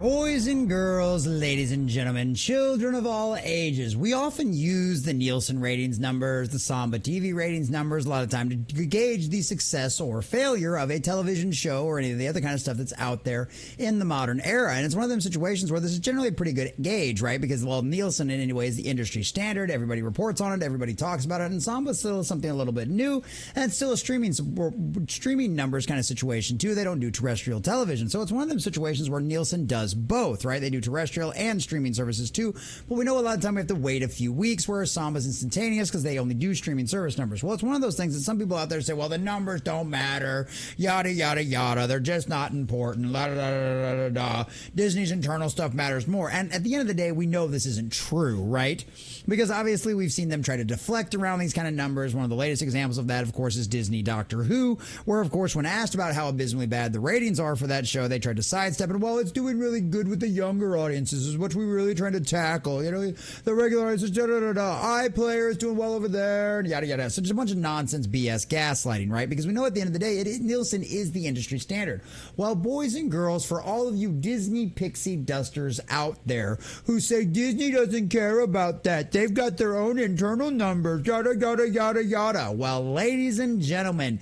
Boys and girls, ladies and gentlemen, children of all ages, we often use the Nielsen ratings numbers, the Samba TV ratings numbers, a lot of time to gauge the success or failure of a television show or any of the other kind of stuff that's out there in the modern era. And it's one of them situations where this is generally a pretty good gauge, right? Because, well, Nielsen in any way is the industry standard. Everybody reports on it. Everybody talks about it. And Samba still is something a little bit new. And it's still a streaming numbers kind of situation, too. They don't do terrestrial television. So it's one of them situations where Nielsen does both, right? They do terrestrial and streaming services too, but we know a lot of time we have to wait a few weeks, whereas Samba's instantaneous because they only do streaming service numbers. Well, it's one of those things that some people out there say, well, the numbers don't matter, yada, yada, yada. They're just not important. La, da, da, da, da, da. Disney's internal stuff matters more. And at the end of the day, we know this isn't true, right? Because obviously we've seen them try to deflect around these kind of numbers. One of the latest examples of that, of course, is Disney Doctor Who, where, of course, when asked about how abysmally bad the ratings are for that show, they tried to sidestep it. Well, it's doing really good with the younger audiences, is what we're really trying to tackle. You know, the regular audiences, iPlayer is doing well over there, and yada, yada. So just a bunch of nonsense BS gaslighting, right? Because we know at the end of the day, Nielsen is the industry standard. Well, boys and girls, for all of you Disney pixie dusters out there who say Disney doesn't care about that, they've got their own internal numbers, yada, yada, yada, yada. Well, ladies and gentlemen,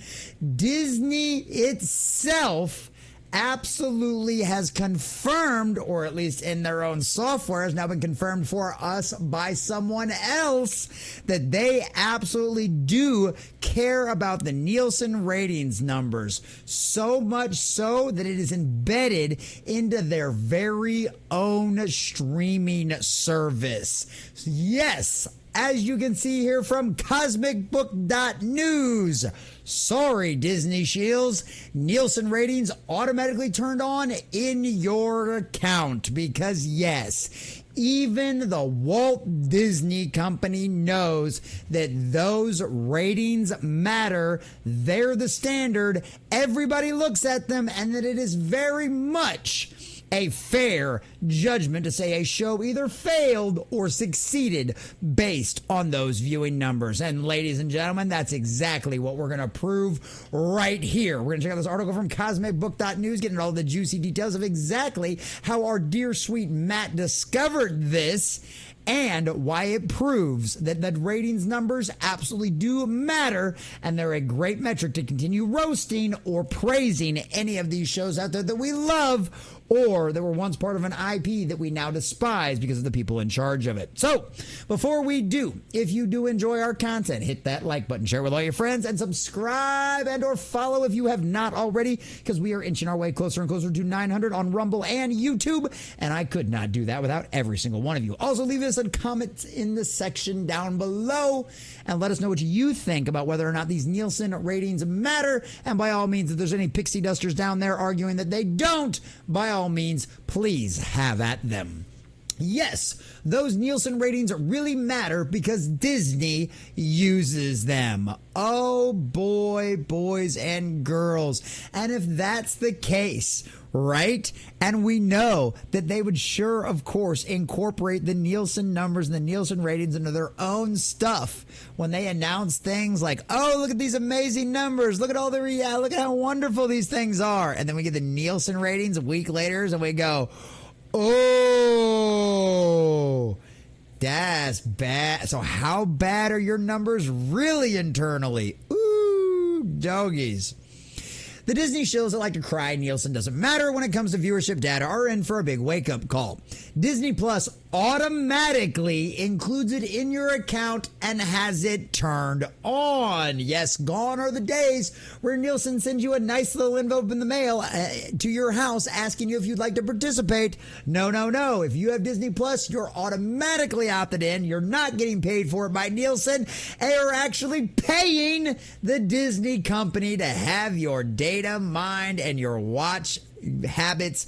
Disney itself absolutely has confirmed, or at least in their own software has now been confirmed for us by someone else, that they absolutely do care about the Nielsen ratings numbers. So much so that it is embedded into their very own streaming service. Yes, as you can see here from CosmicBook.News. Sorry, Disney Shields. Nielsen ratings automatically turned on in your account because, yes, even the Walt Disney Company knows that those ratings matter. They're the standard. Everybody looks at them, and that it is very much a fair judgment to say a show either failed or succeeded based on those viewing numbers. And ladies and gentlemen, that's exactly what we're going to prove right here. We're going to check out this article from CosmicBook.News, getting all the juicy details of exactly how our dear sweet Matt discovered this and why it proves that the ratings numbers absolutely do matter, and they're a great metric to continue roasting or praising any of these shows out there that we love or that were once part of an IP that we now despise because of the people in charge of it. So, before we do, if you do enjoy our content, hit that like button, share it with all your friends, and subscribe and or follow if you have not already, because we are inching our way closer and closer to 900 on Rumble and YouTube, and I could not do that without every single one of you. Also, leave us a comment in the section down below and let us know what you think about whether or not these Nielsen ratings matter, and by all means, if there's any pixie dusters down there arguing that they don't, by all means, please have at them. Yes, those Nielsen ratings really matter because Disney uses them. Oh boy, boys and girls. And if that's the case, right? And we know that they would sure, of course, incorporate the Nielsen numbers and the Nielsen ratings into their own stuff when they announce things like, oh, look at these amazing numbers. Look at all the look at how wonderful these things are. And then we get the Nielsen ratings a week later and we go, oh, that's bad. So how bad are your numbers really internally? Ooh, doggies. The Disney shows that like to cry Nielsen doesn't matter when it comes to viewership data are in for a big wake-up call. Disney Plus automatically includes it in your account and has it turned on. Yes, gone are the days where Nielsen sends you a nice little envelope in the mail to your house asking you if you'd like to participate. No, no, no. If you have Disney Plus, you're automatically opted in. You're not getting paid for it by Nielsen, and you're actually paying the Disney company to have your data mined and your watch habits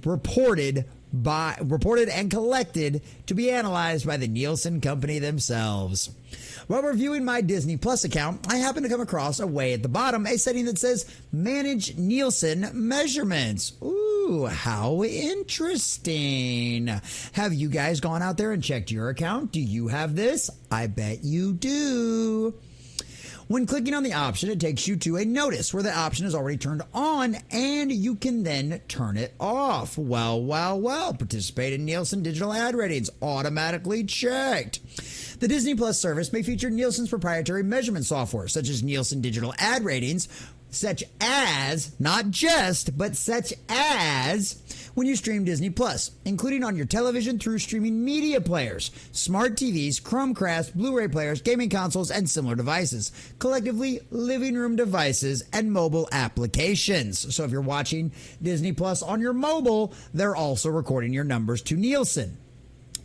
reported and collected to be analyzed by the Nielsen company themselves. While reviewing my Disney Plus account, I happen to come across way at the bottom a setting that says Manage Nielsen Measurements. Ooh, how interesting. Have you guys gone out there and checked your account? Do you have this? I bet you do. When clicking on the option, it takes you to a notice where the option is already turned on and you can then turn it off. Well, participate in Nielsen digital ad ratings, automatically checked. The Disney Plus service may feature Nielsen's proprietary measurement software, such as Nielsen digital ad ratings, such as, not just, but such as when you stream Disney Plus, including on your television through streaming media players, smart TVs, Chromecast, Blu-ray players, gaming consoles, and similar devices, collectively living room devices and mobile applications. So if you're watching Disney Plus on your mobile, they're also recording your numbers to Nielsen.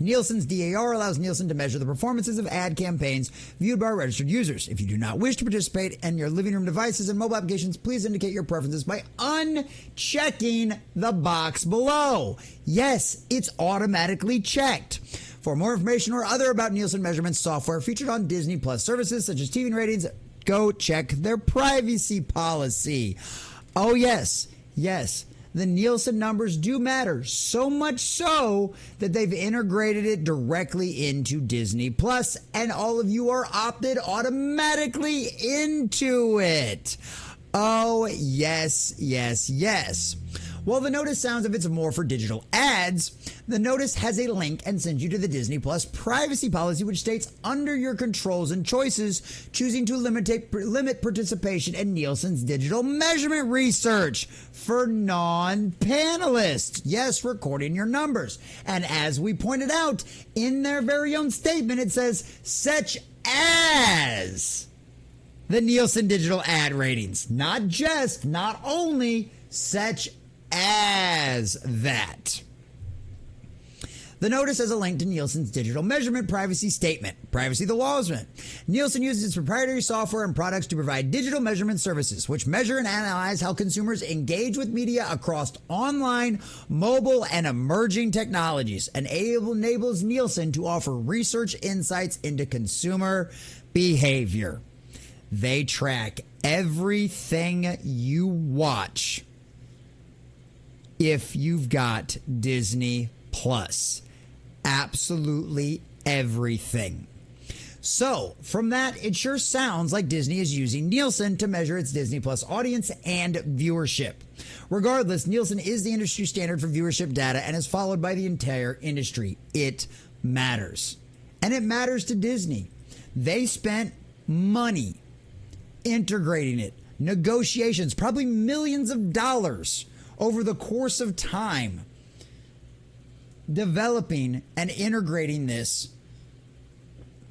Nielsen's DAR allows Nielsen to measure the performances of ad campaigns viewed by registered users. If you do not wish to participate in your living room devices and mobile applications, please indicate your preferences by unchecking the box below. Yes, it's automatically checked. For more information or other about Nielsen measurement software featured on Disney Plus services such as TV ratings, go check their privacy policy. Oh, yes. The Nielsen numbers do matter, so much so that they've integrated it directly into Disney Plus, and all of you are opted automatically into it. Oh, yes. While the notice sounds if it's more for digital ads, the notice has a link and sends you to the Disney Plus privacy policy, which states under your controls and choices, choosing to limit participation in Nielsen's digital measurement research for non-panelists. Yes, recording your numbers. And as we pointed out in their very own statement, it says such as the Nielsen digital ad ratings. Not only, such as that. The notice has a link to Nielsen's digital measurement privacy statement. Privacy the Wallsman. Nielsen uses its proprietary software and products to provide digital measurement services, which measure and analyze how consumers engage with media across online, mobile, and emerging technologies, and enables Nielsen to offer research insights into consumer behavior. They track everything you watch if you've got Disney Plus. Absolutely everything. So, from that, it sure sounds like Disney is using Nielsen to measure its Disney Plus audience and viewership. Regardless, Nielsen is the industry standard for viewership data and is followed by the entire industry. It matters. And it matters to Disney. They spent money integrating it, negotiations, probably millions of dollars over the course of time, developing and integrating this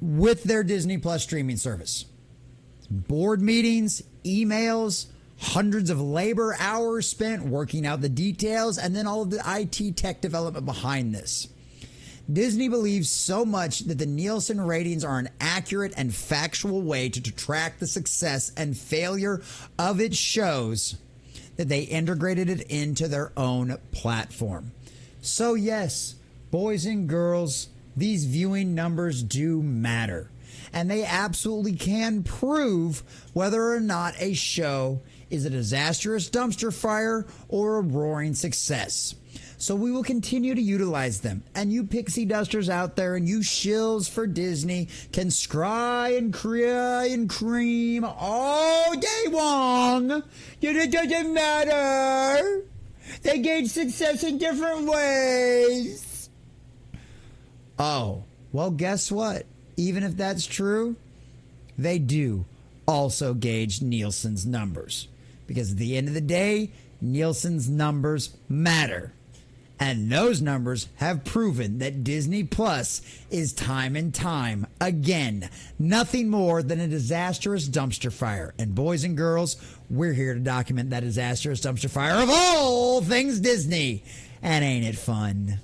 with their Disney Plus streaming service. Board meetings, emails, hundreds of labor hours spent working out the details, and then all of the IT tech development behind this. Disney believes so much that the Nielsen ratings are an accurate and factual way to track the success and failure of its shows that they integrated it into their own platform. So yes, boys and girls, these viewing numbers do matter. And they absolutely can prove whether or not a show is a disastrous dumpster fire or a roaring success. So we will continue to utilize them. And you pixie dusters out there and you shills for Disney can scry and cry and cream all day long. It doesn't matter. They gauge success in different ways. Oh, well, guess what? Even if that's true, they do also gauge Nielsen's numbers. Because at the end of the day, Nielsen's numbers matter. And those numbers have proven that Disney Plus is time and time again nothing more than a disastrous dumpster fire. And boys and girls, we're here to document that disastrous dumpster fire of all things Disney. And ain't it fun?